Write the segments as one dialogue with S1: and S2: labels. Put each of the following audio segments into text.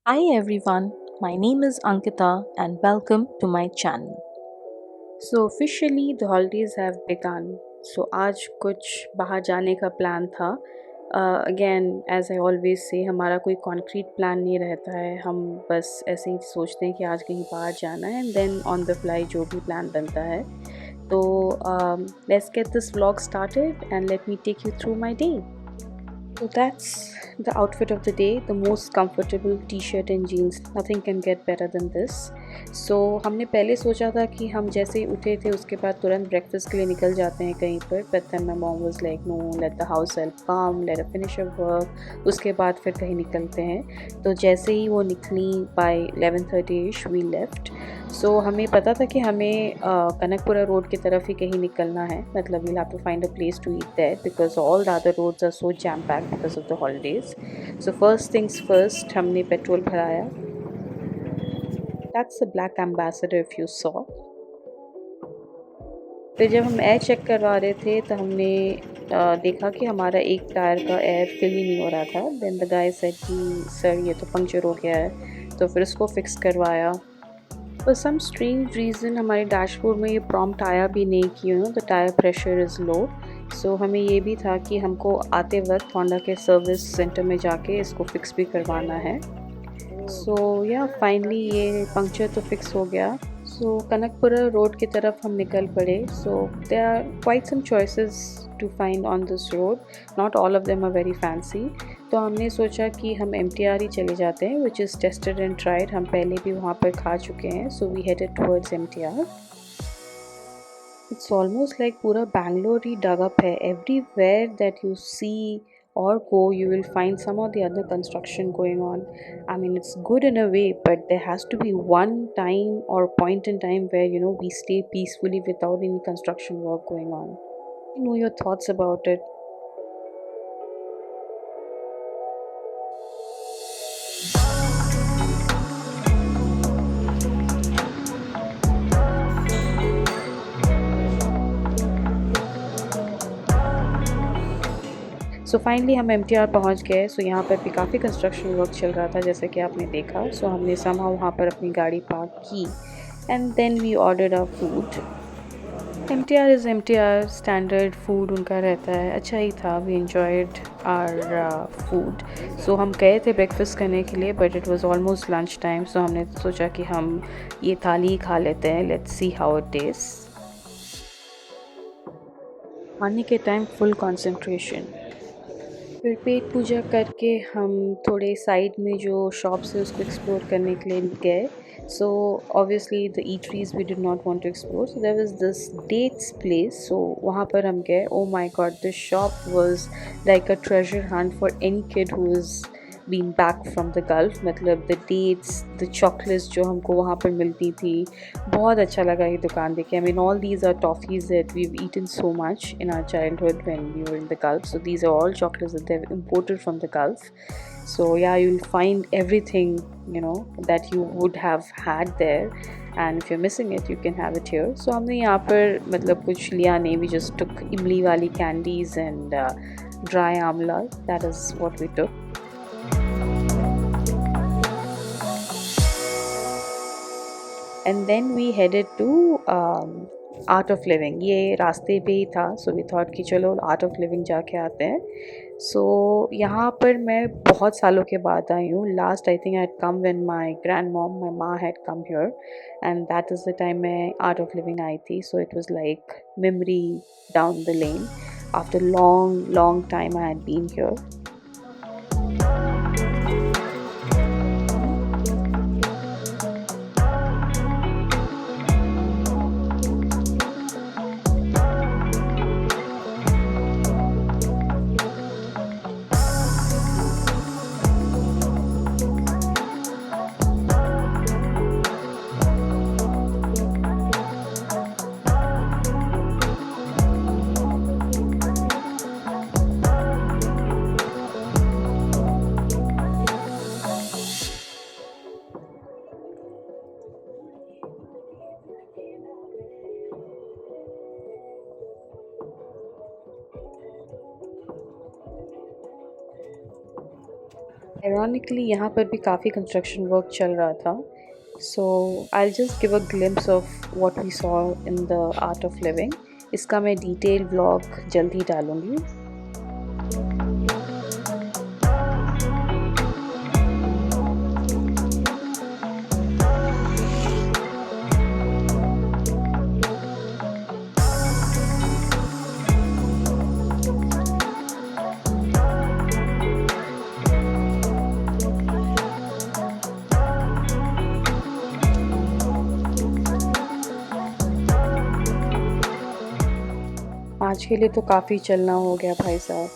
S1: Hi everyone, my name is Ankita and welcome to my channel. So officially the holidays have begun. So आज कुछ बाहर जाने का plan था. Again as I always say हमारा कोई concrete plan नहीं रहता है. हम बस ऐसे ही सोचते हैं कि आज कहीं बाहर जाना है and then on the fly जो भी plan बनता है. तो let's get this vlog started and let me take you through my day. So that's the outfit of the day, the most comfortable t-shirt and jeans. Nothing can get better than this. So हमने पहले सोचा था कि हम जैसे ही उठे थे उसके बाद तुरंत ब्रेकफास्ट के लिए निकल जाते हैं कहीं पर. But then my mom was like, no, let the house help come, let her finish her work. उसके बाद फिर कहीं निकलते हैं. तो जैसे ही वो निकली by 11:30ish we left. So हमें पता था कि हमें कनकपुरा रोड की तरफ ही कहीं निकलना है. मतलब we'll have to find a place to eat there because all the other roads are so jam packed because of the holidays. So first things first, हमने पेट्रोल भराया. That's the black ambassador if you saw. फिर जब हम air check करवा रहे थे तो हमने देखा कि हमारा एक टायर का एयर फिल ही नहीं हो रहा था. देन द गाय सेड कि सर ये तो पंक्चर हो गया है. तो फिर उसको फिक्स करवाया. For some strange reason हमारे डैशबोर्ड में ये प्रॉम्प्ट आया भी नहीं कि the tyre pressure is low. So हमें ये भी था कि हमको आते वक्त होंडा के सर्विस सेंटर में जाके इसको फिक्स भी करवाना है. सो या फाइनली ये पंक्चर तो फिक्स हो गया. सो कनकपुरा रोड की तरफ हम निकल पड़े. So there are quite some choices to find on this road. Not all of them are very fancy. तो हमने सोचा कि हम MTR ही चले जाते हैं which is tested and tried. हम पहले भी वहाँ पर खा चुके हैं. So we headed towards MTR. It's almost like पूरा बैंगलोर ही डग अप है. Everywhere that you see or go you will find some of the other construction going on. I mean it's good in a way, but there has to be one time or point in time where we stay peacefully without any construction work going on. You know your thoughts about it. So finally हम MTR पहुंच गए. सो यहाँ पर भी काफ़ी construction work चल रहा था जैसे कि आपने देखा. सो हमने समहाउ वहाँ पर अपनी गाड़ी पार्क की and then we ordered our food. MTR is MTR. Standard food उनका रहता है. अच्छा ही था. We enjoyed our food. So हम गए थे ब्रेकफास्ट करने के लिए but it was almost lunch time. So हमने सोचा कि हम ये थाली ही खा लेते हैं. Let's see how it taste. खाने के टाइम फुल कंसंट्रेशन. फिर पेट पूजा करके हम थोड़े साइड में जो शॉप्स है उसको एक्सप्लोर करने के लिए गए. So obviously the eateries we did not want to explore. So there was this dates place. So वहाँ पर हम गए. Oh my god, this shop was like a treasure hunt for any kid who is been back from the Gulf. मतलब the dates, the chocolates जो हमको वहाँ पर मिलती थी, बहुत अच्छा लगा ये दुकान देखे. I mean all these are toffees that we have eaten so much in our childhood when we were in the Gulf. So these are all chocolates that they have imported from the Gulf. So yeah, you'll find everything that you would have had there, and if you're missing it you can have it here. So हमने यहाँ पर मतलब कुछ लिया नहीं. We just took इमली वाली candies and dry amla. That is what we took. And then we headed to Art of Living. ये रास्ते पे ही था. So we thought कि चलो Art of Living जाके आते हैं. So यहाँ पर मैं बहुत सालों के बाद आई हूँ. Last I think I had come when my grandmom, my ma had come here, and that is the time मैं Art of Living आई थी. So it was like memory down the lane. After long time I had been here. Ironically यहाँ पर भी काफ़ी construction work चल रहा था. So I'll just give a glimpse of what we saw in the art of living. इसका मैं detail vlog जल्द ही डालूँगी. आज के लिए तो काफ़ी चलना हो गया भाई साहब.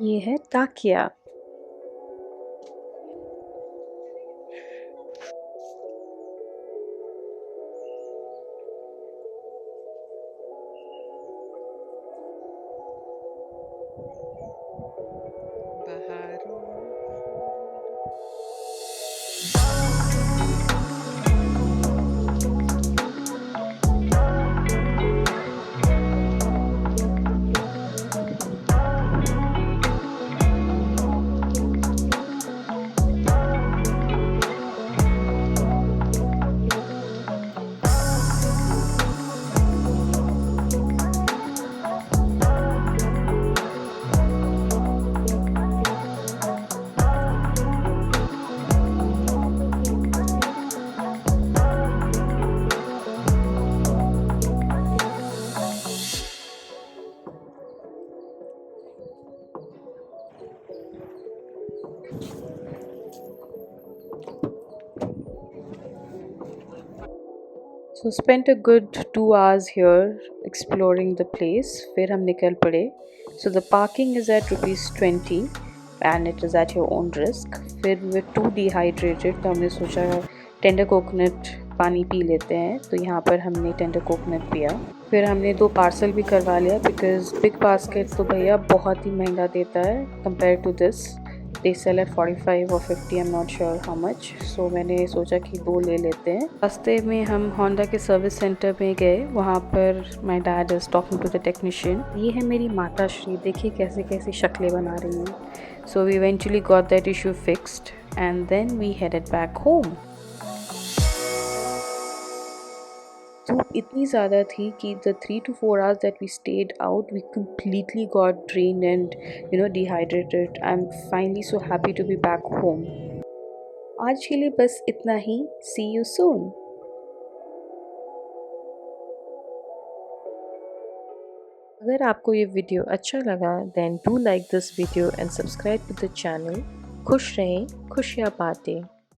S1: ये है ताकिया. So spent a good 2 hours here exploring the place. फिर हम निकल पड़े. So the parking is at ₹20 and it is at your own risk. फिर we were too dehydrated तो हमने सोचा टेंडर कोकोनट पानी पी लेते हैं. तो यहाँ पर हमने टेंडर कोकोनट पिया. फिर हमने 2 पार्सल भी करवा लिया बिकॉज बिग बास्केट तो भैया बहुत ही महंगा देता है compare to this. They sell at 45 or 50, I'm not sure how much. So मैंने सोचा कि 2 ले लेते हैं. रास्ते में हम होंडा के सर्विस सेंटर में गए. वहाँ पर my dad is talking to the technician. ये है मेरी माता श्री. देखिए कैसे कैसे शक्लें बना रही हैं. So we eventually got that issue fixed and then we headed back home. धूप इतनी ज़्यादा थी कि the 3 to 4 hours that we stayed out, we completely got drained and dehydrated. I'm finally so happy to be back home. आज के लिए बस इतना ही. See you soon. अगर आपको ये वीडियो अच्छा लगा then do like this video and subscribe to the channel. खुश रहें, खुशियाँ बातें.